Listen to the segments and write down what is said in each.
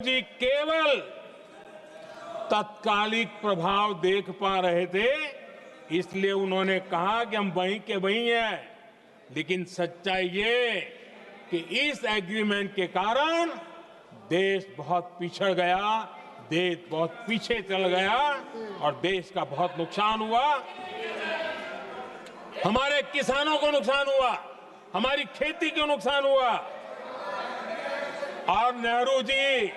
जी केवल तत्कालिक प्रभाव देख पा रहे थे, इसलिए उन्होंने कहा कि हम वहीं के वहीं हैं। लेकिन सच्चाई ये कि इस एग्रीमेंट के कारण देश बहुत पिछड़ गया, देश बहुत पीछे चल गया और देश का बहुत नुकसान हुआ। हमारे किसानों को नुकसान हुआ, हमारी खेती को नुकसान हुआ। और नेहरू जी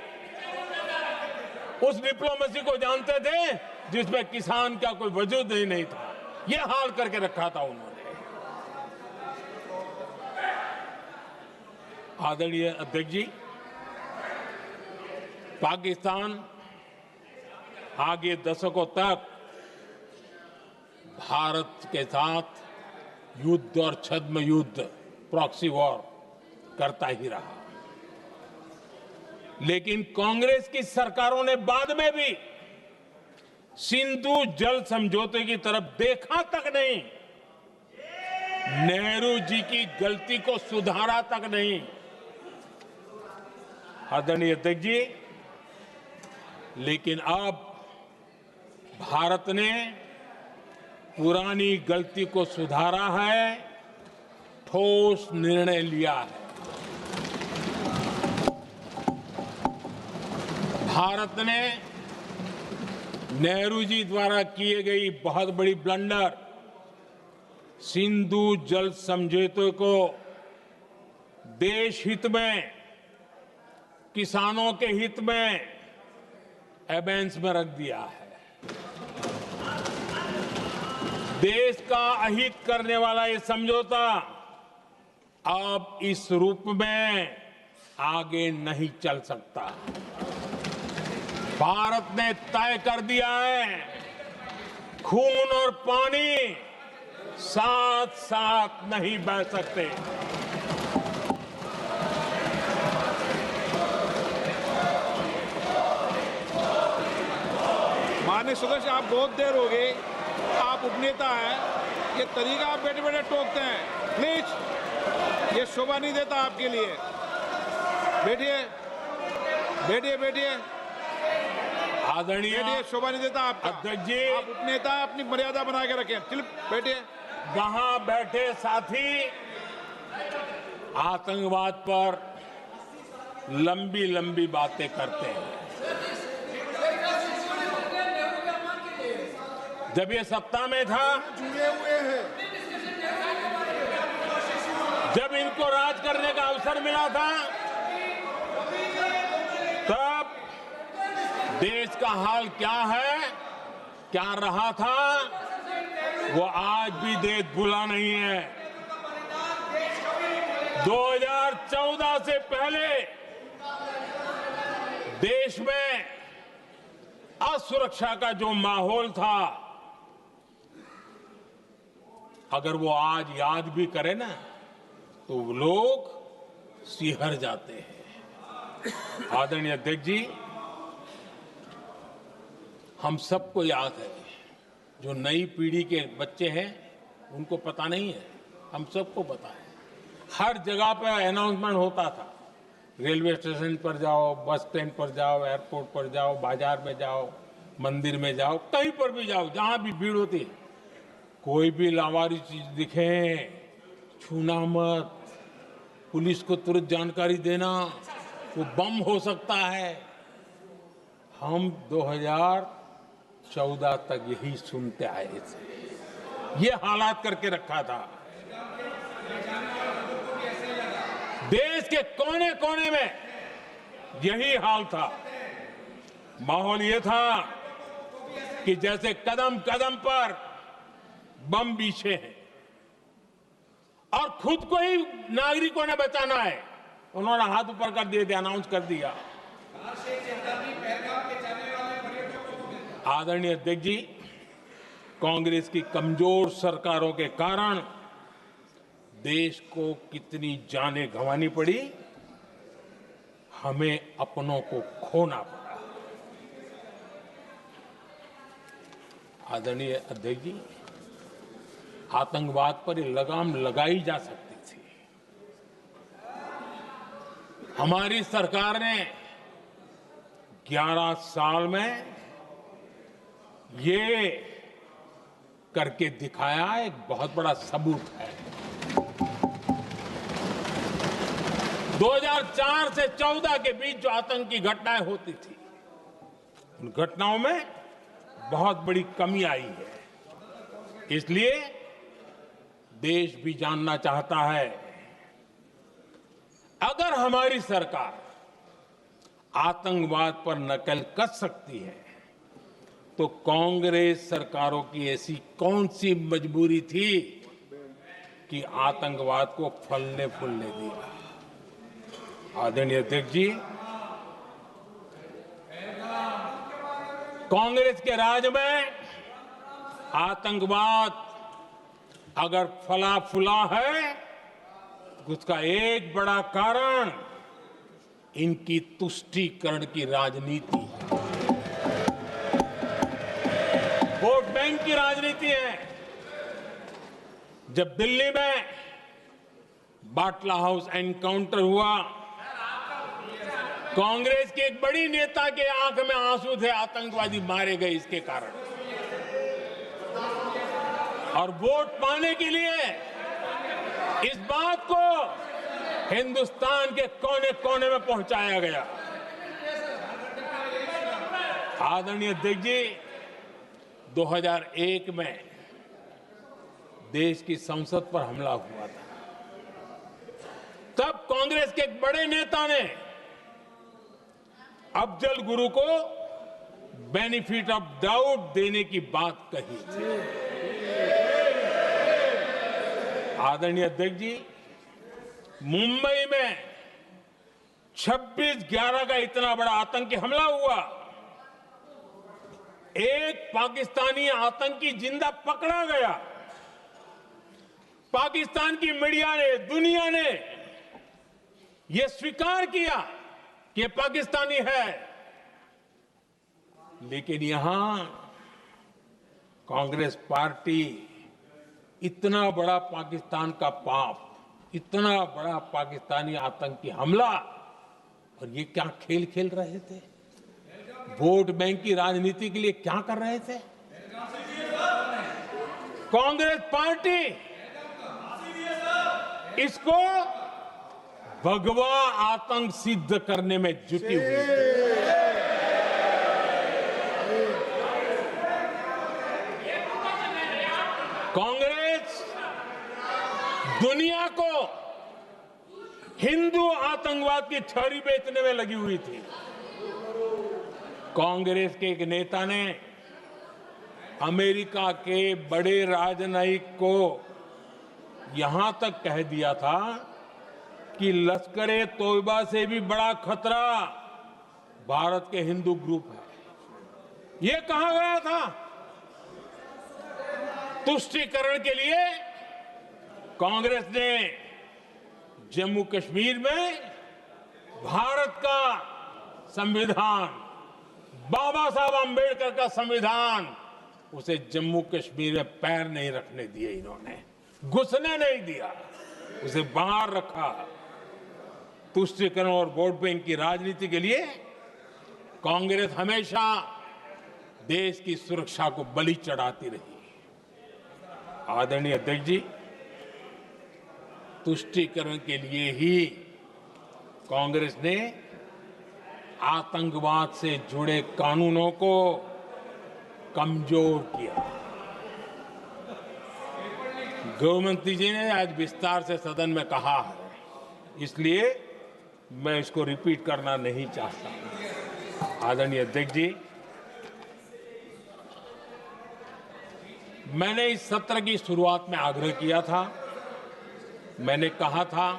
उस डिप्लोमेसी को जानते थे जिसमें किसान का कोई वजूद ही नहीं था। यह हाल करके रखा था उन्होंने। आदरणीय अध्यक्ष जी, पाकिस्तान आगे दशकों तक भारत के साथ युद्ध और छद्म युद्ध, प्रॉक्सी वॉर करता ही रहा। लेकिन कांग्रेस की सरकारों ने बाद में भी सिंधु जल समझौते की तरफ देखा तक नहीं, नेहरू जी की गलती को सुधारा तक नहीं। आदरणीय अध्यक्ष जी, लेकिन अब भारत ने पुरानी गलती को सुधारा है, ठोस निर्णय लिया है। भारत ने नेहरू जी द्वारा किए गई बहुत बड़ी ब्लंडर, सिंधु जल समझौते को देश हित में, किसानों के हित में एबेंस में रख दिया है। देश का अहित करने वाला ये समझौता अब इस रूप में आगे नहीं चल सकता। भारत ने तय कर दिया है, खून और पानी साथ साथ नहीं बह सकते। माननीय सदस्य, आप बहुत देर हो गई, आप उपनेता हैं, ये तरीका आप बैठे बैठे टोकते हैं। प्लीज, ये शोभा नहीं देता आपके लिए। बैठिए बैठिए बैठिए आदरणीय, शोभा नहीं देता आपका। अध्यक्ष जी, आप उपनेता, अपनी मर्यादा बना के रखें। चलिए बैठिए। वहां बैठे साथी आतंकवाद पर लंबी लंबी बातें करते हैं। जब ये सत्ता में था, जुड़े हुए हैं, जब इनको राज करने का अवसर मिला था, तब देश का हाल क्या है, क्या रहा था, वो आज भी देश भूला नहीं है। 2014 से पहले देश में असुरक्षा का जो माहौल था, अगर वो आज याद भी करे ना, तो लोग सिहर जाते हैं। आदरणीय अध्यक्ष जी, हम सबको याद है, जो नई पीढ़ी के बच्चे हैं उनको पता नहीं है, हम सबको पता है। हर जगह पर अनाउंसमेंट होता था, रेलवे स्टेशन पर जाओ, बस स्टैंड पर जाओ, एयरपोर्ट पर जाओ, बाजार में जाओ, मंदिर में जाओ, कहीं पर भी जाओ, जहां भी भीड़ होती है, कोई भी लावारिस चीज दिखे छूना मत, पुलिस को तुरंत जानकारी देना, वो बम हो सकता है। हम 2014 तक यही सुनते आए थे, ये हालात करके रखा था। देश के कोने कोने में यही हाल था। माहौल ये था कि जैसे कदम कदम पर बम बिछे हैं और खुद को ही नागरिकों ने बचाना है। उन्होंने हाथ ऊपर कर दिए थे, अनाउंस कर दिया। आदरणीय अध्यक्ष जी, कांग्रेस की कमजोर सरकारों के कारण देश को कितनी जानें गंवानी पड़ी, हमें अपनों को खोना पड़ा। आदरणीय अध्यक्ष जी, आतंकवाद पर ये लगाम लगाई जा सकती थी। हमारी सरकार ने 11 साल में ये करके दिखाया एक बहुत बड़ा सबूत है। 2004 से 14 के बीच जो आतंकी घटनाएं होती थी, उन घटनाओं में बहुत बड़ी कमी आई है। इसलिए देश भी जानना चाहता है, अगर हमारी सरकार आतंकवाद पर नकेल कस सकती है तो कांग्रेस सरकारों की ऐसी कौन सी मजबूरी थी कि आतंकवाद को फलने फूलने दिया। आदरणीय अध्यक्ष जी, कांग्रेस के राज में आतंकवाद अगर फला फूला है, उसका एक बड़ा कारण इनकी तुष्टीकरण की राजनीति है, वोट बैंक की राजनीति है। जब दिल्ली में बाटला हाउस एनकाउंटर हुआ, कांग्रेस के एक बड़ी नेता के आंख में आंसू थे, आतंकवादी मारे गए इसके कारण। और वोट पाने के लिए इस बात को हिंदुस्तान के कोने कोने में पहुंचाया गया। आदरणीय अध्यक्ष जी, 2001 में देश की संसद पर हमला हुआ था। तब कांग्रेस के एक बड़े नेता ने अफजल गुरु को बेनिफिट ऑफ डाउट देने की बात कही थी। आदरणीय अध्यक्ष जी, मुंबई में 26/11 का इतना बड़ा आतंकी हमला हुआ, एक पाकिस्तानी आतंकी जिंदा पकड़ा गया। पाकिस्तान की मीडिया ने, दुनिया ने यह स्वीकार किया कि पाकिस्तानी है, लेकिन यहां कांग्रेस पार्टी इतना बड़ा पाकिस्तान का पाप, इतना बड़ा पाकिस्तानी आतंकी हमला, और ये क्या खेल खेल रहे थे? वोट बैंक की राजनीति के लिए क्या कर रहे थे? कांग्रेस पार्टी इसको भगवा आतंक सिद्ध करने में जुटी हुई है। कांग्रेस दुनिया को हिंदू आतंकवाद की छड़ी बेचने में लगी हुई थी। कांग्रेस के एक नेता ने अमेरिका के बड़े राजनयिक को यहां तक कह दिया था कि लश्कर-ए तोयबा से भी बड़ा खतरा भारत के हिंदू ग्रुप है। यह कहा गया था। तुष्टीकरण के लिए कांग्रेस ने जम्मू कश्मीर में भारत का संविधान, बाबा साहब अंबेडकर का संविधान, उसे जम्मू कश्मीर में पैर नहीं रखने दिए, इन्होंने घुसने नहीं दिया, उसे बाहर रखा। तुष्टीकरण और वोट बैंक की राजनीति के लिए कांग्रेस हमेशा देश की सुरक्षा को बलि चढ़ाती रही। आदरणीय अध्यक्ष जी, तुष्टीकरण के लिए ही कांग्रेस ने आतंकवाद से जुड़े कानूनों को कमजोर किया। गृहमंत्री जी ने आज विस्तार से सदन में कहा है, इसलिए मैं इसको रिपीट करना नहीं चाहता। आदरणीय अध्यक्ष जी, मैंने इस सत्र की शुरुआत में आग्रह किया था, मैंने कहा था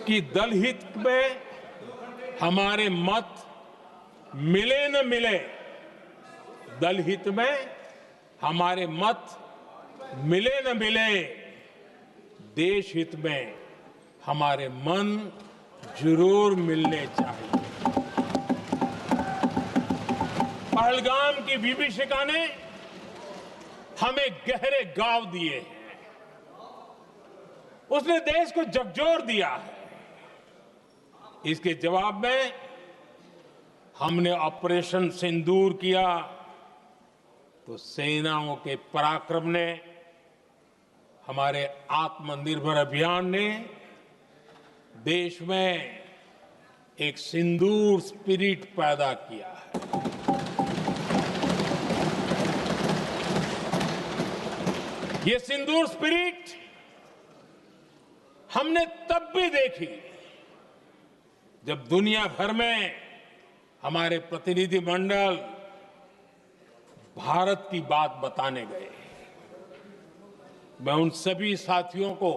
कि दल हित में हमारे मत मिले न मिले, दल हित में हमारे मत मिले न मिले, देश हित में हमारे मन जरूर मिलने चाहिए। पहलगाम की विभीषिका ने हमें गहरे घाव दिए हैं, उसने देश को झकझोर दिया है। इसके जवाब में हमने ऑपरेशन सिंदूर किया तो सेनाओं के पराक्रम ने, हमारे आत्मनिर्भर अभियान ने देश में एक सिंदूर स्पिरिट पैदा किया है। ये सिंदूर स्पिरिट हमने तब भी देखी जब दुनिया भर में हमारे प्रतिनिधि मंडल भारत की बात बताने गए। मैं उन सभी साथियों को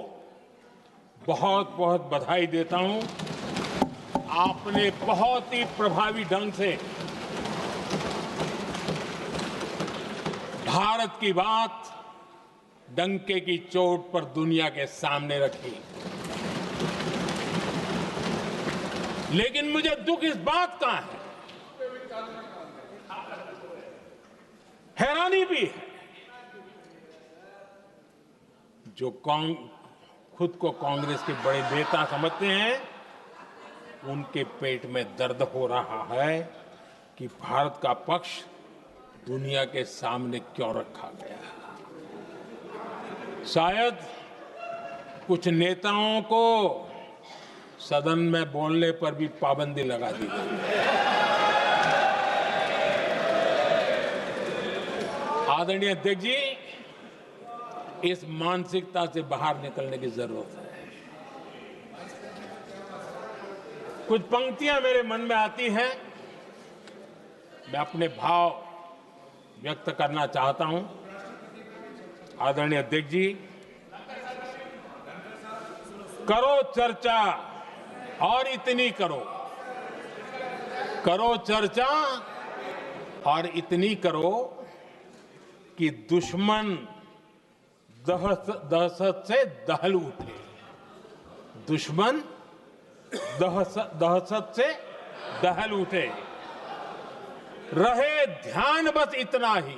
बहुत बहुत बधाई देता हूं। आपने बहुत ही प्रभावी ढंग से भारत की बात डंके की चोट पर दुनिया के सामने रखी। लेकिन मुझे दुख इस बात का है, हैरानी भी है, जो खुद को कांग्रेस के बड़े नेता समझते हैं, उनके पेट में दर्द हो रहा है कि भारत का पक्ष दुनिया के सामने क्यों रखा गया। शायद कुछ नेताओं को सदन में बोलने पर भी पाबंदी लगा दी गई। आदरणीय अध्यक्ष जी, इस मानसिकता से बाहर निकलने की जरूरत है। कुछ पंक्तियां मेरे मन में आती हैं, मैं अपने भाव व्यक्त करना चाहता हूं। आदरणीय अध्यक्ष जी, करो चर्चा और इतनी करो, करो चर्चा और इतनी करो कि दुश्मन दहशत से दहल उठे। दुश्मन दहशत से दहल उठे। रहे ध्यान बस इतना ही,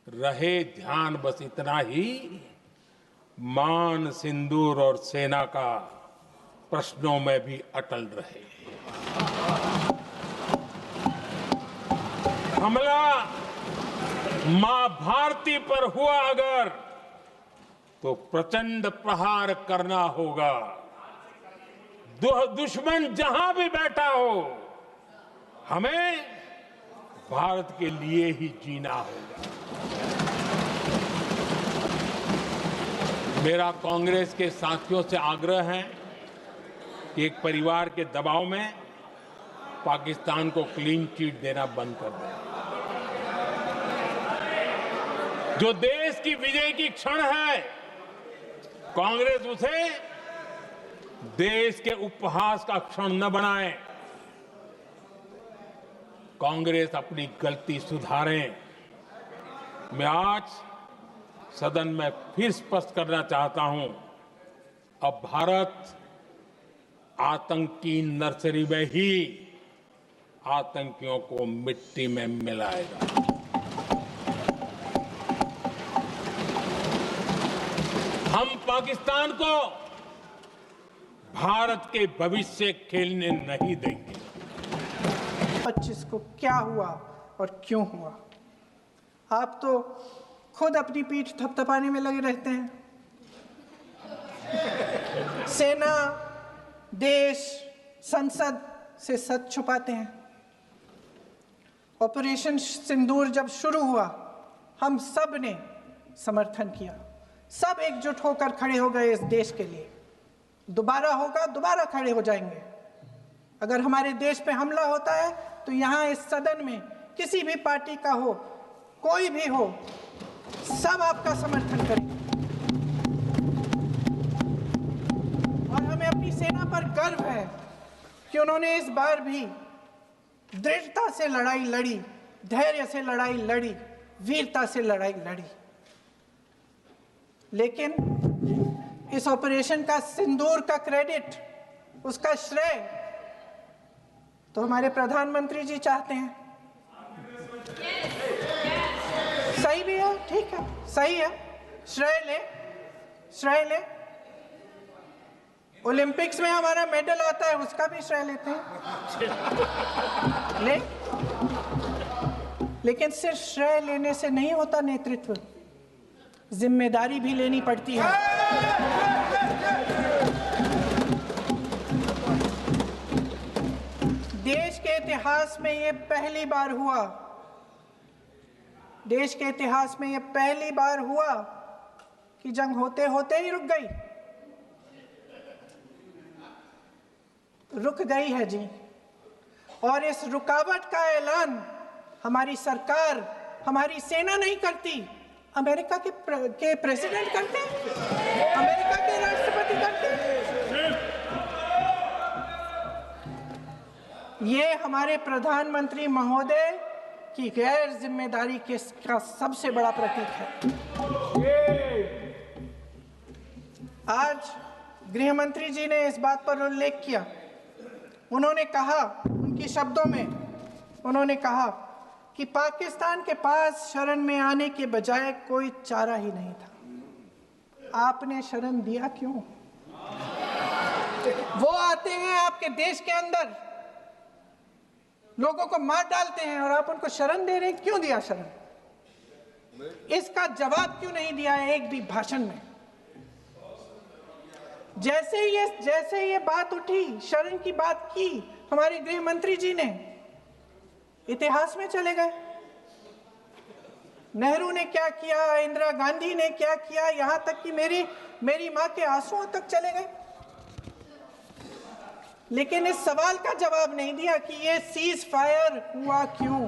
रहे ध्यान बस इतना ही, मान सिंदूर और सेना का प्रश्नों में भी अटल रहे। हमला मां भारती पर हुआ अगर, तो प्रचंड प्रहार करना होगा। दुश्मन जहां भी बैठा हो, हमें भारत के लिए ही जीना होगा। मेरा कांग्रेस के साथियों से आग्रह है कि एक परिवार के दबाव में पाकिस्तान को क्लीन चिट देना बंद कर दें। जो देश की विजय की क्षण है, कांग्रेस उसे देश के उपहास का क्षण न बनाए। कांग्रेस अपनी गलती सुधारें। मैं आज सदन में फिर स्पष्ट करना चाहता हूं, अब भारत आतंकी नर्सरी में ही आतंकियों को मिट्टी में मिलाएगा। हम पाकिस्तान को भारत के भविष्य खेलने नहीं देंगे। 25 को क्या हुआ और क्यों हुआ? आप तो खुद अपनी पीठ थपथपाने में लगे रहते हैं। सेना, देश, संसद से सच छुपाते हैं। ऑपरेशन सिंदूर जब शुरू हुआ, हम सब ने समर्थन किया। सब एकजुट होकर खड़े हो गए इस देश के लिए। दोबारा होगा, दोबारा खड़े हो जाएंगे। अगर हमारे देश पे हमला होता है तो यहाँ इस सदन में किसी भी पार्टी का हो, कोई भी हो, सब आपका समर्थन करेंगे। और हमें अपनी सेना पर गर्व है कि उन्होंने इस बार भी दृढ़ता से लड़ाई लड़ी, धैर्य से लड़ाई लड़ी, वीरता से लड़ाई लड़ी। लेकिन इस ऑपरेशन का सिंदूर का क्रेडिट, उसका श्रेय तो हमारे प्रधानमंत्री जी चाहते हैं। सही भी है, ठीक है, सही है, श्रेय ले, श्रेय ले। ओलंपिक्स में हमारा मेडल आता है, उसका भी श्रेय लेते हैं। लेकिन सिर्फ श्रेय लेने से नहीं होता नेतृत्व, जिम्मेदारी भी लेनी पड़ती है। देश के इतिहास में ये पहली बार हुआ, देश के इतिहास में ये पहली बार हुआ कि जंग होते होते ही रुक गई। रुक गई है जी, और इस रुकावट का ऐलान हमारी सरकार, हमारी सेना नहीं करती, अमेरिका के प्रेसिडेंट करते हैं, अमेरिका के राष्ट्रपति करते हैं। ये हमारे प्रधानमंत्री महोदय की गैर जिम्मेदारी का सबसे बड़ा प्रतीक है। आज गृह मंत्री जी ने इस बात पर उल्लेख किया। उन्होंने कहा, उनके शब्दों में उन्होंने कहा कि पाकिस्तान के पास शरण में आने के बजाय कोई चारा ही नहीं था। आपने शरण दिया क्यों? वो आते हैं आपके देश के अंदर, लोगों को मार डालते हैं, और आप उनको शरण दे रहे हैं। क्यों दिया शरण? इसका जवाब क्यों नहीं दिया एक भी भाषण में? जैसे ये बात उठी, शरण की बात की, हमारे गृह मंत्री जी ने इतिहास में चले गए। नेहरू ने क्या किया, इंदिरा गांधी ने क्या किया, यहां तक कि मेरी मां के आंसुओं तक चले गए। लेकिन इस सवाल का जवाब नहीं दिया कि ये सीज फायर हुआ क्यों,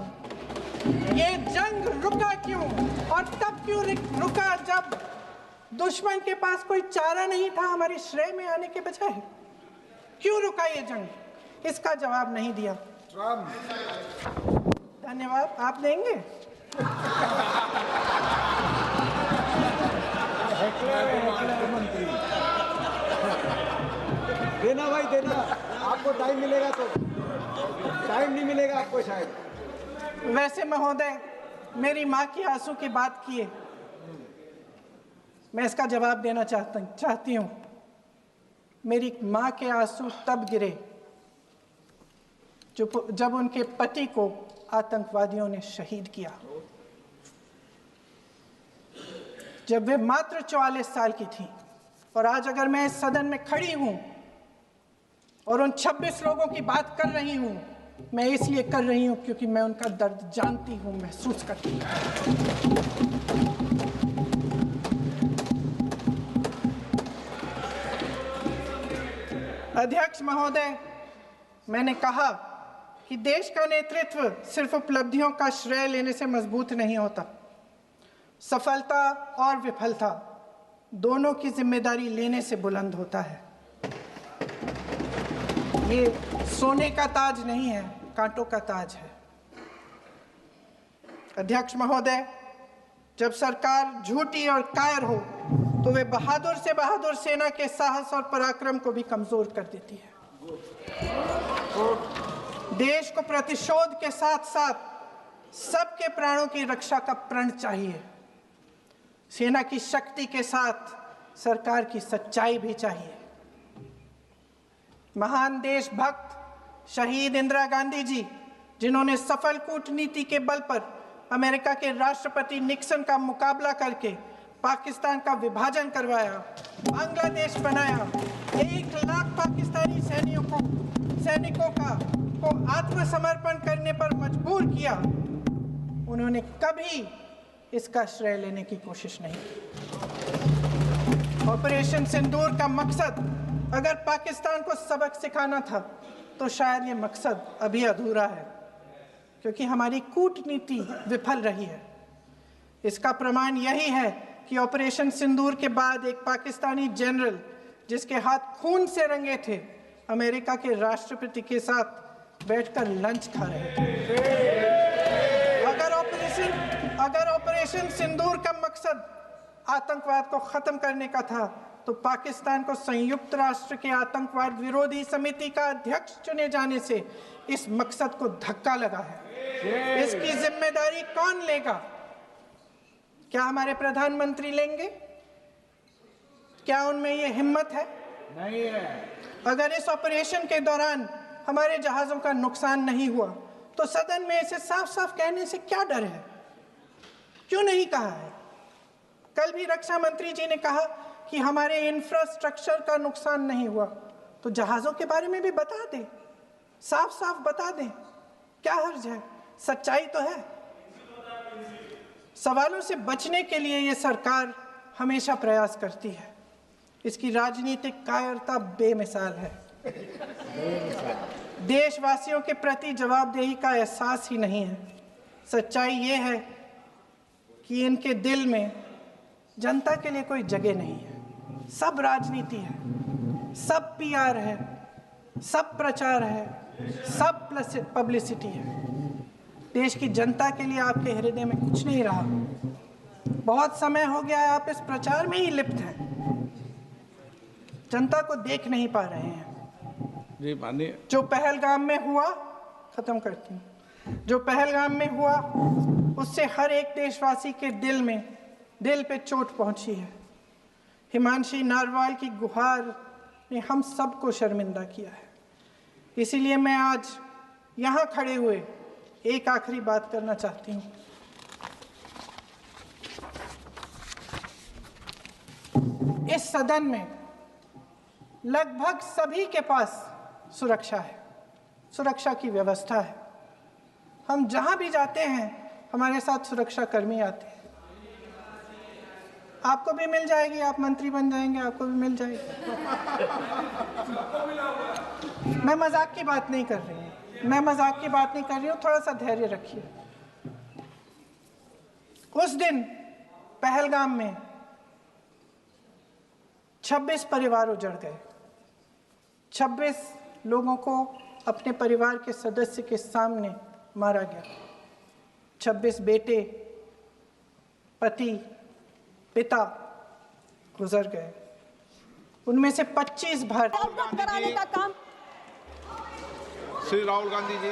ये जंग रुका क्यों, और तब क्यों रुका जब दुश्मन के पास कोई चारा नहीं था हमारे श्रेय में आने के बजाय। क्यों रुका ये जंग? इसका जवाब नहीं दिया। धन्यवाद। आप देंगे? देना भाई देना, आपको टाइम मिलेगा तो। टाइम नहीं मिलेगा आपको शायद। वैसे महोदय, मेरी माँ की आंसू की बात किए, मैं इसका जवाब देना चाहती हूँ। मेरी माँ के आंसू तब गिरे जब उनके पति को आतंकवादियों ने शहीद किया, जब वे मात्र 44 साल की थी। और आज अगर मैं इस सदन में खड़ी हूँ और उन 26 लोगों की बात कर रही हूँ, मैं इसलिए कर रही हूँ क्योंकि मैं उनका दर्द जानती हूँ, महसूस करती हूँ। अध्यक्ष महोदय, मैंने कहा कि देश का नेतृत्व सिर्फ उपलब्धियों का श्रेय लेने से मजबूत नहीं होता। सफलता और विफलता दोनों की जिम्मेदारी लेने से बुलंद होता है। ये सोने का ताज नहीं है, कांटों का ताज है। अध्यक्ष महोदय, जब सरकार झूठी और कायर हो तो वे बहादुर से बहादुर सेना के साहस और पराक्रम को भी कमजोर कर देती है। देश को प्रतिशोध के साथ साथ सबके प्राणों की रक्षा का प्रण चाहिए। सेना की शक्ति के साथ सरकार की सच्चाई भी चाहिए। महान देशभक्त शहीद इंदिरा गांधी जी, जिन्होंने सफल कूटनीति के बल पर अमेरिका के राष्ट्रपति निक्सन का मुकाबला करके पाकिस्तान का विभाजन करवाया, बांग्लादेश बनाया, 1 लाख पाकिस्तानी सैनिकों को आत्मसमर्पण करने पर मजबूर किया, उन्होंने कभी इसका श्रेय लेने की कोशिश नहीं की। ऑपरेशन सिंदूर का मकसद अगर पाकिस्तान को सबक सिखाना था तो शायद ये मकसद अभी अधूरा है, क्योंकि हमारी कूटनीति विफल रही है। इसका प्रमाण यही है कि ऑपरेशन सिंदूर के बाद एक पाकिस्तानी जनरल, जिसके हाथ खून से रंगे थे, अमेरिका के राष्ट्रपति के साथ बैठकर लंच खा रहे थे। अगर ऑपरेशन सिंदूर का मकसद आतंकवाद को खत्म करने का था तो पाकिस्तान को संयुक्त राष्ट्र के आतंकवाद विरोधी समिति का अध्यक्ष चुने जाने से इस मकसद को धक्का लगा है। इसकी जिम्मेदारी कौन लेगा? क्या हमारे प्रधानमंत्री लेंगे? क्या उनमें ये हिम्मत है? नहीं है। अगर इस ऑपरेशन के दौरान हमारे जहाज़ों का नुकसान नहीं हुआ तो सदन में इसे साफ साफ कहने से क्या डर है? क्यों नहीं कहा है? कल भी रक्षा मंत्री जी ने कहा कि हमारे इंफ्रास्ट्रक्चर का नुकसान नहीं हुआ, तो जहाज़ों के बारे में भी बता दें, साफ साफ बता दें, क्या हर्ज है? सच्चाई तो है। सवालों से बचने के लिए ये सरकार हमेशा प्रयास करती है। इसकी राजनीतिक कायरता बेमिसाल है। देशवासियों के प्रति जवाबदेही का एहसास ही नहीं है। सच्चाई ये है कि इनके दिल में जनता के लिए कोई जगह नहीं है। सब राजनीति है, सब पीआर है, सब प्रचार है, सब पब्लिसिटी है। देश की जनता के लिए आपके हृदय में कुछ नहीं रहा। बहुत समय हो गया है आप इस प्रचार में ही लिप्त हैं, जनता को देख नहीं पा रहे हैं। जी माननीय, जो पहलगाम में हुआ, खत्म करती हूँ, जो पहलगाम में हुआ उससे हर एक देशवासी के दिल पे चोट पहुंची है। हिमांशी नारवाल की गुहार ने हम सबको शर्मिंदा किया है। इसीलिए मैं आज यहाँ खड़े हुए एक आखिरी बात करना चाहती हूँ। इस सदन में लगभग सभी के पास सुरक्षा है, सुरक्षा की व्यवस्था है। हम जहाँ भी जाते हैं हमारे साथ सुरक्षा कर्मी आते हैं। आपको भी मिल जाएगी, आप मंत्री बन जाएंगे, आपको भी मिल जाएगी। मैं मजाक की बात नहीं कर रही हूँ, थोड़ा सा धैर्य रखिए। उस दिन पहलगाम में 26 परिवार उजड़ गए। 26 लोगों को अपने परिवार के सदस्य के सामने मारा गया। 26 बेटे, पति, पिता गुजर गए। उनमें से 25 भारतीय। कराने का काम श्री राहुल गांधी जी।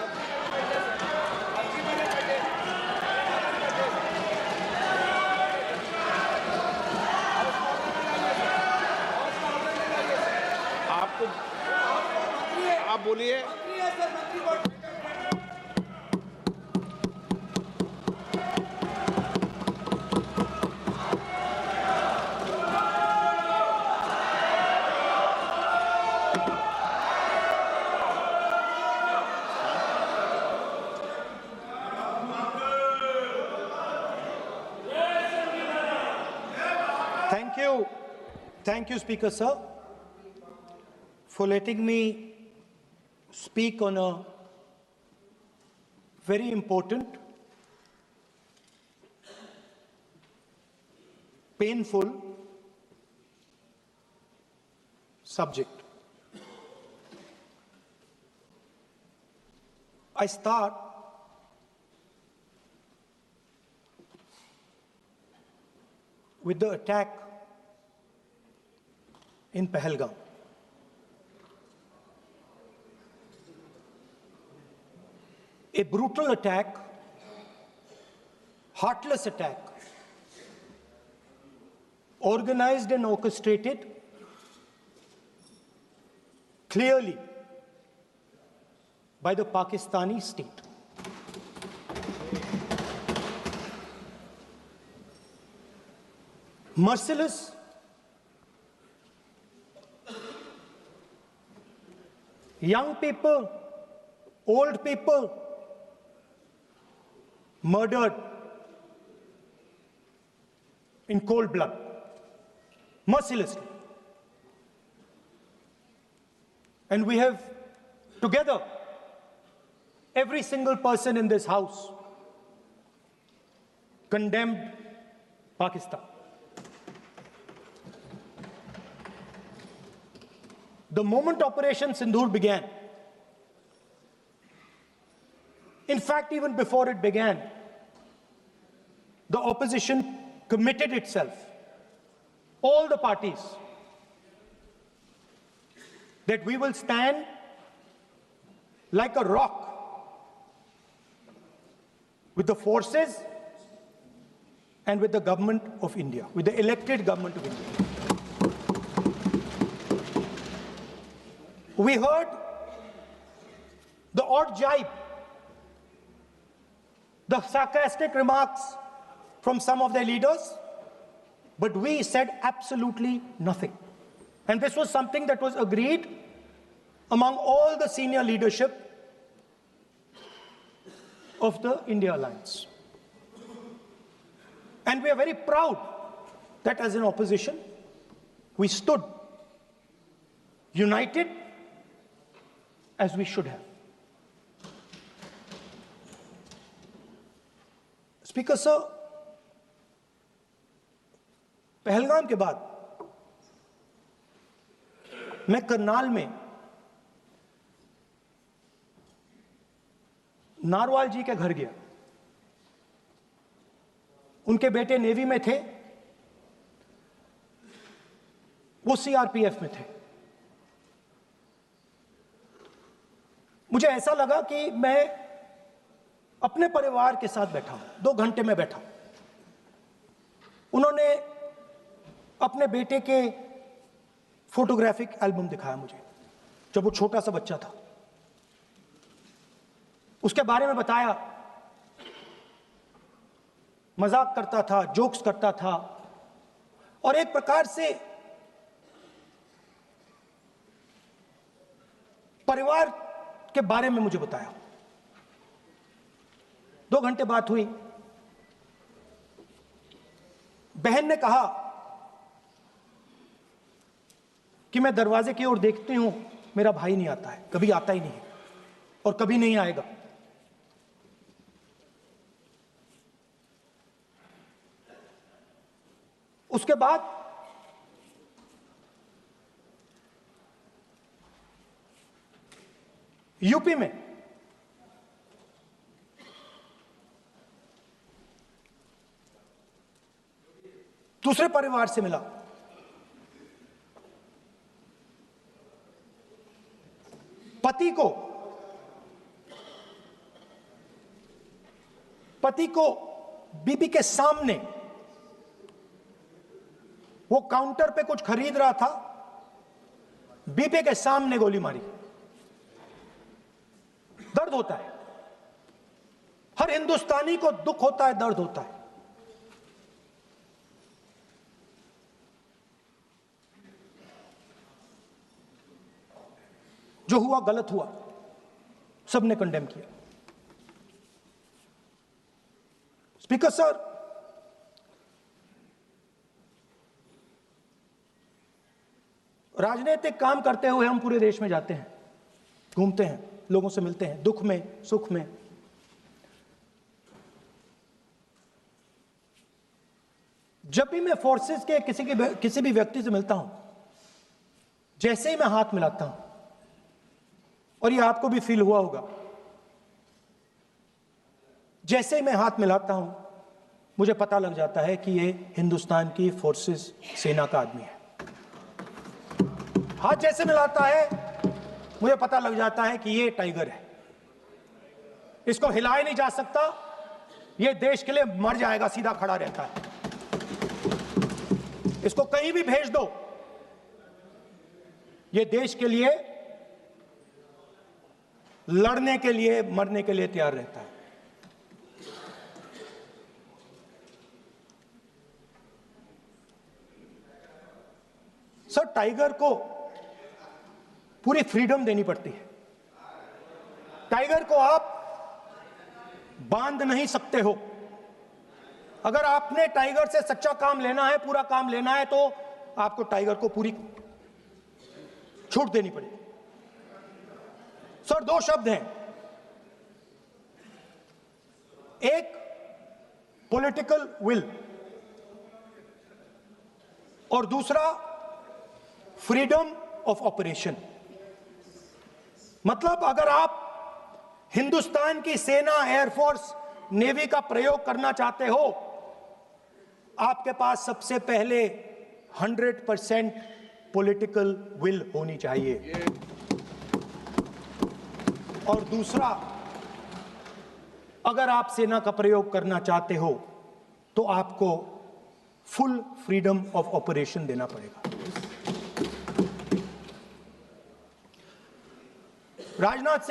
आपको, आप बोलिए। Thank you, Speaker, sir, for letting me speak on a very important, painful subject. I start with the attack in Pahalgam. A brutal attack, heartless attack, organized and orchestrated clearly by the Pakistani state. Merciless, young people, old people murdered in cold blood, mercilessly. And we have together, every single person in this house, condemned Pakistan. The moment Operation Sindoor began, in fact, even before it began, the opposition committed itself, all the parties, that we will stand like a rock with the forces and with the government of India, with the elected government of India. We heard the odd jibe, the sarcastic remarks from some of their leaders, but we said absolutely nothing. And this was something that was agreed among all the senior leadership of the India Alliance. And we are very proud that as an opposition, we stood united as we should have. Speaker sir, Pahalgam के बाद मैं करनाल में narwhal जी के घर गया। उनके बेटे navy में थे, वो सीआरपीएफ में थे। मुझे ऐसा लगा कि मैं अपने परिवार के साथ बैठा हूं। 2 घंटे में बैठा। उन्होंने अपने बेटे के फोटोग्राफिक एल्बम दिखाया मुझे, जब वो छोटा सा बच्चा था। उसके बारे में बताया, मजाक करता था, जोक्स करता था, और एक प्रकार से परिवार के बारे में मुझे बताया। 2 घंटे बात हुई। बहन ने कहा कि मैं दरवाजे की ओर देखती हूं, मेरा भाई नहीं आता है, कभी आता ही नहीं है और कभी नहीं आएगा। उसके बाद यूपी में दूसरे परिवार से मिला। पति को बीबी के सामने, वो काउंटर पे कुछ खरीद रहा था, बीबी के सामने गोली मारी। दर्द होता है, हर हिंदुस्तानी को दुख होता है, दर्द होता है। जो हुआ गलत हुआ, सबने कंडेम किया। स्पीकर सर, राजनीतिक काम करते हुए हम पूरे देश में जाते हैं, घूमते हैं, लोगों से मिलते हैं, दुख में, सुख में। जब भी मैं फोर्सेस के किसी भी व्यक्ति से मिलता हूं, जैसे ही मैं हाथ मिलाता हूं, और ये आपको भी फील हुआ होगा, जैसे ही मैं हाथ मिलाता हूं, मुझे पता लग जाता है कि ये हिंदुस्तान की फोर्सेस, सेना का आदमी है। हाथ जैसे मिलाता है, मुझे पता लग जाता है कि ये टाइगर है, इसको हिलाया नहीं जा सकता, ये देश के लिए मर जाएगा, सीधा खड़ा रहता है। इसको कहीं भी भेज दो, ये देश के लिए लड़ने के लिए, मरने के लिए तैयार रहता है। सर, टाइगर को पूरी फ्रीडम देनी पड़ती है। टाइगर को आप बांध नहीं सकते हो। अगर आपने टाइगर से सच्चा काम लेना है, पूरा काम लेना है, तो आपको टाइगर को पूरी छूट देनी पड़ेगी। सर, 2 शब्द हैं, एक पॉलिटिकल विल और दूसरा फ्रीडम ऑफ ऑपरेशन। मतलब अगर आप हिंदुस्तान की सेना, एयरफोर्स, नेवी का प्रयोग करना चाहते हो, आपके पास सबसे पहले 100% पॉलिटिकल विल होनी चाहिए, और दूसरा, अगर आप सेना का प्रयोग करना चाहते हो तो आपको फुल फ्रीडम ऑफ ऑपरेशन देना पड़ेगा। राजनाथ